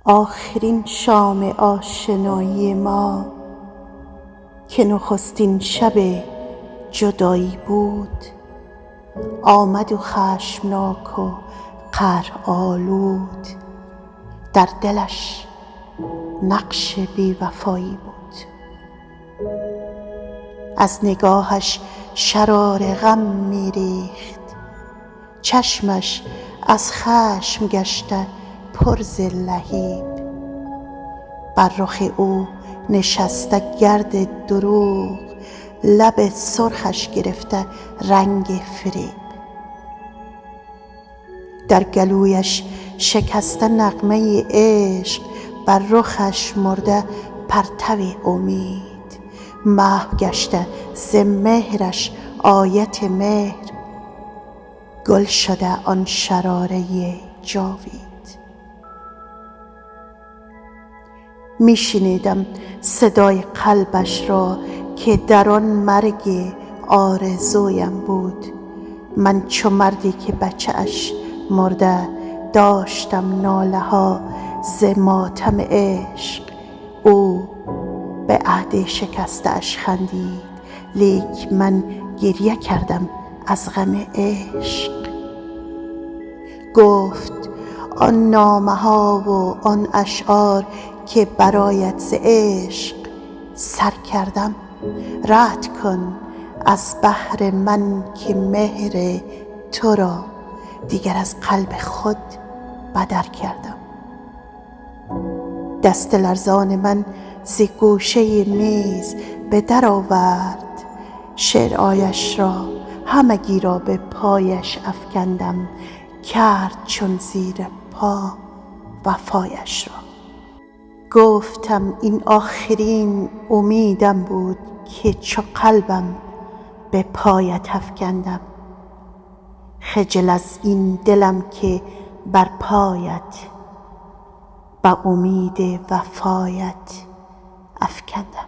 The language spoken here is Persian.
آخرین شام آشنایی ما که نخستین شب جدایی بود، آمد و خشمناک و قهرآلود، در دلش نقش بی‌وفایی بود. از نگاهش شرار غم می ریخت، چشمش از خشم گشته پر ز لهیب، بر رخ او نشسته گرد دروغ، لب سرخش گرفته رنگ فریب. در گلویش شکسته نغمه عشق، بر رخش مرده پرتو امید، محو گشته ز مهرش آیت مهر، گل شده آن شراره جاوید. می شنیدم صدای قلبش را که در آن مرگ آرزویم بود. من چو مردی که بچه اش مرده، داشتم ناله ها ز ماتم عشق. او به عهد شکسته اش خندید، لیک من گریه کردم از غم عشق. گفت آن نامه ها و آن اشعار که برایت ز عشق سر کردم، رد کن از بهر من که مهر تو را دیگر از قلب خود بدر کردم. دست لرزان من ز گوشه میز به در آورد، شعرهایش را همگی را به پایش افکندم، کرد چون زیر پا وفایش را. گفتم این آخرین امیدم بود که چو قلبم به پایت افکندم، خجل از این دلم که بر پایت به امید وفایت افکندم.